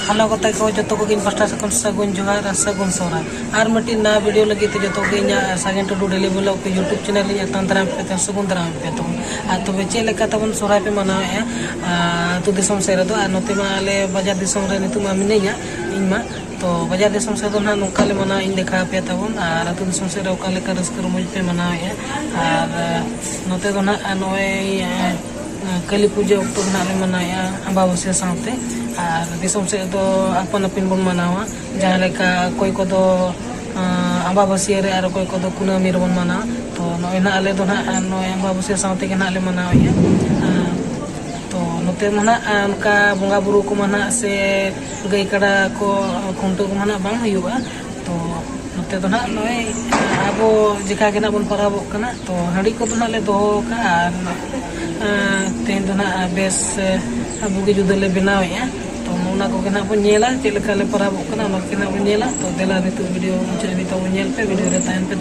Hello कत को जो को पास्टा से सगुन जोहार सगुन सोरा और मिट्टी ना वीडियो लगे तो जो सागेन टुडू डेली ब्लॉग पे यूट्यूब चैनल दाम पे सगुन दाम पे तब तब चेक तब सोरा पे मनावे आतु दिसम से नोते आले बाजार दिसम नितुमा मिनिया इनमा तो बाजार दिसम से ना नौका मना इन देखा पे तब और आतु दिसम से ओका रस्क रमज पे मनावे और नोते नए काली पूजा अक्ट ना मनावे अम्बाबसिया साथे और दिसम से तो अपन अपन बन मनावा जहाँ लेका कोई को दो अम्बाबसिया रे और कोई को दो कुनामी रे बन मनावा तो नए ना आले दो ना नए अम्बाबसिया साथे के ना ले मनावे तो नोते मना उनका बंगा बुरु को मना से गई कड़ा को खुंटो को मना बांग हुआ तो नोते तो ना नए अब जिका के ना बन पराबो कना तो हड़ी को तो ना ले दो का तेन तो ना बेस बुगी जुदले बनावे तो उना को ना बन नेला चेलका ले पराबो कना उना के ना बन नेला तो देला नितु वीडियो मुझे भी तो नेल पे वीडियो रे तायन पे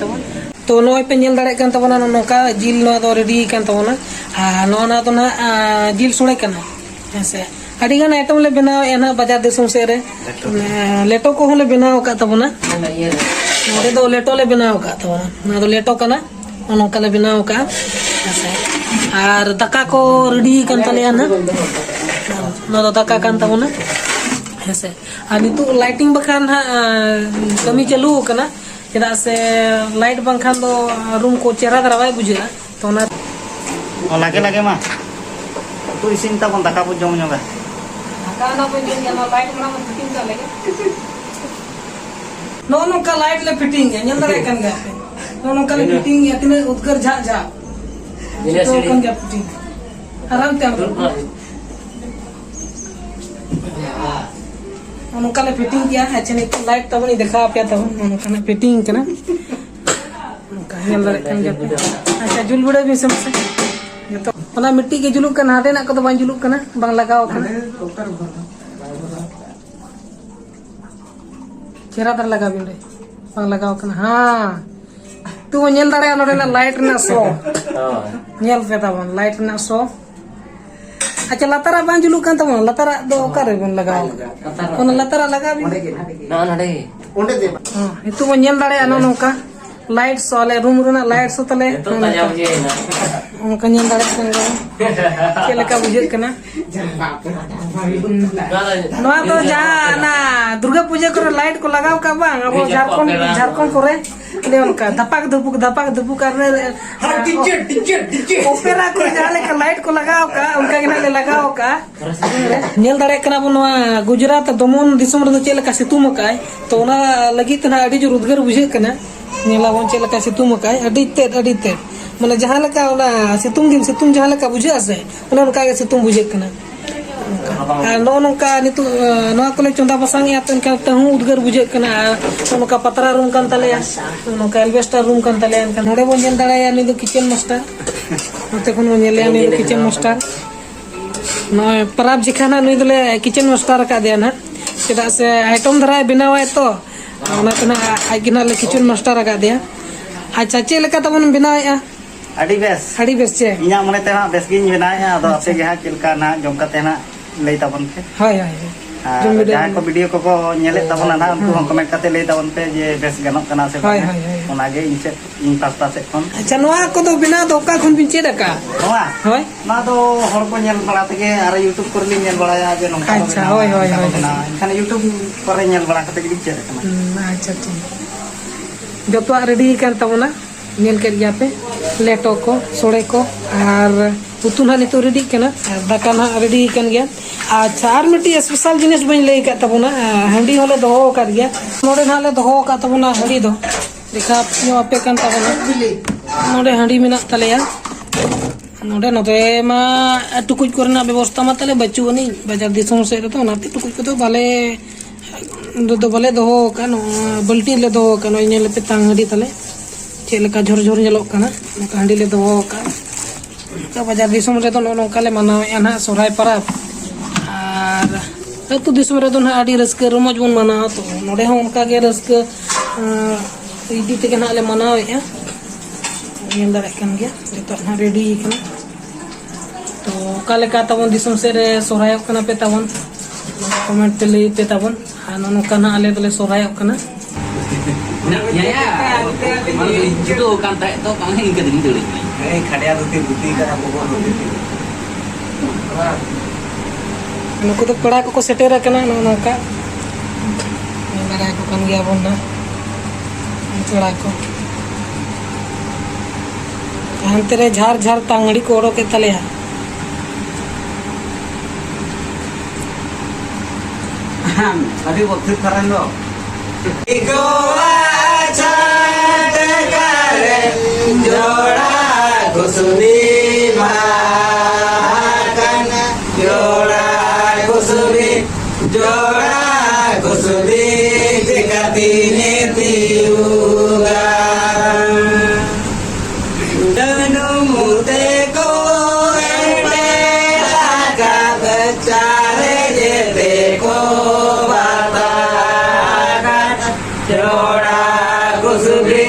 तो नय पे नेल दाड़े कान तबना नोका जिल नो दो रेडी कान तबना नोना तो ना जिल सोड़े कना ऐसे अड़ी गान आइटम ले बनावे ना बाजार दिसम से रे लेटो को ले बनाव का तबना नोरे दो लेटो ले बनाव का तबना ना तो लेटो कना नोका ले बनाव का ऐसे और दाका को रेडी कान तले ना ना तो दाका कान तबना ऐसे और नितु लाइटिंग बखान कमी चालू कना चेदा से लाइट बंखान दो रूम को चेहरा दरा बाय बुझा तो ना लगे लगे मा तू इसिन तब दाका बो जम जोगा दाका ना बो जम ना लाइट बना फिटिंग कर लेगे नो का लाइट ले फिटिंग है ñal dara kan ga no का ले फिटिंग या तिने उदगर झा झा तो kan ga फिटिंग आराम ते उनका ले फिटिंग किया है चने लाइट तब नहीं देखा पे तब उनका ने फिटिंग कना उनका ñal dara kan ga अच्छा जुल बड़े भी समसे तो ओना मिट्टी के जुलुक कना हाटे ना को तो बां जुलुक कना बां लगाओ कना चेहरा दर लगा बिंडे बां लगाओ कना हां तू ñal dara नोडे ना लाइट ना सो ñal पे तब लाइट ना सो अच्छा लतारा बां जुलुक kan तब लतारा दो करे बन लगाओ ओना लतारा लगा भी ना नडे ओंडे दे हां इतु ñal dara ना नोका लाइट सोले रूम रे ना लाइट सो तले तो ताजा बुझे ना उनका ñal dara kan के लका बुझे कना नोआ तो जा ना दुर्गा पूजा करे लाइट को लगाओ का बांग अब झारखंड करे ले उनका धपक धपुक करने डीजे ओपेरा को जाले का लाइट को लगाओ का उनका के ना ले लगाओ का ñal dara कना बनवा गुजरात दमन दिसम रे चेल का सितुम काय तो ना लगी तना अडी जो उद्गर बुझे कना नेला बन चेल का सितुम काय अडी ते माने जहां लका ओला सितुम जहां लका बुझे आसे ओना उनका के सितुम बुझे कना नो नोका नितु नोआ कोले चंदा बसांग या तन का तहु उद्गर बुझे कना नोका पतरा रूम कान तले नोका एल्वेस्टर रूम कान तले एनका नोडे बन जन दाड़ा या नि दो किचन मास्टर नोते कोन नेले या नि दो किचन मास्टर नो पराब जिखाना नुई दले किचन मास्टर का दिया ना चेदा से आइटम धरा बनावा तो ओना तना आगिना ले किचन मास्टर का दिया अच्छा चे लेका तबन बनाया अड़ी बेस चे इना मने ते ना बेस गिन बनाया अदो आपे जहां चिलका ना जम कते ना लई तबन पे हाय जहां को वीडियो को नेले तबन ना उनको हम कमेंट करते लई तबन पे जे बेस गनो कना से ओना गे इन पास्ता से कोन अच्छा नोआ को तो बिना तो का खुन बिन चेदा का नोआ होय ना तो हर को नेल बड़ा तके आर यूट्यूब कर ली नेल बड़ा जे नोका अच्छा होय खाने यूट्यूब पर नेल बड़ा कते गिन चेदा कना अच्छा ठीक जो तो रेडी kan tabona नेल के गया पे लेटो को सोड़े को और उतु ना नितो रेडी कना दाका ना रेडी कन गया अच्छा और मिट्टी स्पेशल जिनिस बन ले का तबना हंडी होले दो कर गया नोडे नाले दो का तबना हंडी दो देखा यो पे kan तबना नोडे हंडी मिना तलेया नोडे नोते मा टुकुज करना व्यवस्था मा तले बच्चू नहीं बाजार दिसम से तो ना टुकुज को तो भले दो भले दो का बल्टी ले दो का नेल पे तांग हंडी तले चेलका झोर झोर जलो कना हंडी ले दो का ᱪᱮᱫ ᱞᱮᱠᱟ ᱵᱟᱡᱟᱨ ᱫᱤᱥᱚᱢ ᱨᱮᱫᱚ ᱱᱚᱝᱠᱟ ᱞᱮ ᱢᱟᱱᱟᱣᱮᱫᱼᱟ ᱱᱟᱦᱟᱜ ᱥᱚᱨᱦᱟᱭ ᱯᱟᱨᱟᱵᱽ ᱟᱨ ᱟᱹᱛᱩ ᱫᱤᱥᱚᱢ ᱨᱮᱫᱚ ᱱᱟᱦᱟᱜ ᱟᱹᱰᱤ ᱨᱟᱹᱥᱠᱟᱹ ᱨᱚᱢᱚᱡᱽ ᱵᱚᱱ ᱢᱟᱱᱟᱣᱟ ᱛᱚ ᱱᱚᱰᱮ ᱦᱚᱸ ᱚᱱᱠᱟᱜᱮ ᱨᱟᱹᱥᱠᱟᱹ ᱤᱫᱤ ᱛᱮᱜᱮ ᱱᱟᱦᱟᱜ ᱞᱮ ᱢᱟᱱᱟᱣᱮᱫᱼᱟ ᱧᱮᱞ ᱫᱟᱲᱮᱭᱟᱜ ᱠᱟᱱ ᱜᱮᱭᱟ ᱡᱚᱛᱚ ᱱᱟᱦᱟᱜ ᱨᱮᱰᱤ ᱠᱟᱱᱟ तो ओका लेका तबन दिसम से रे सोरायक कना पे तबन कमेंट पे लई पे तबन आ नोका ना आले दोले सोरायक कना Ya, malu itu kan tak itu kan ini keding dulu. खड़िया दुती करा को दुती नुको तो पड़ा को सेटेर कना नोका लगा को कन गया बन ना पड़ा को हंते रे झार झार तांगड़ी को ओडो के तले अभी वक्त करन दो जोड़ा कुसुमी महाकन जोड़ा कुसुमी जगती नीतियुगा दनु मुते को एंटे लगा बचारे जेते को बाता जोड़ा कुसुमी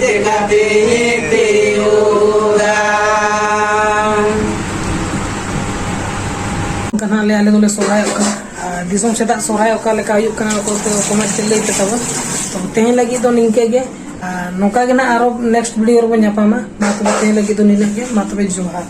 जगती नीतियुगा कना ले आले दोले सोराय का दिसम सेदा सोराय का लेका आयु कना को कमेंट पे लई पे तबन तो तेहे लगी तो निंके गे नोका गे ना आरो नेक्स्ट वीडियो रो न्यापामा मा तो तेहे लगी तो निले गे मा तो जोहार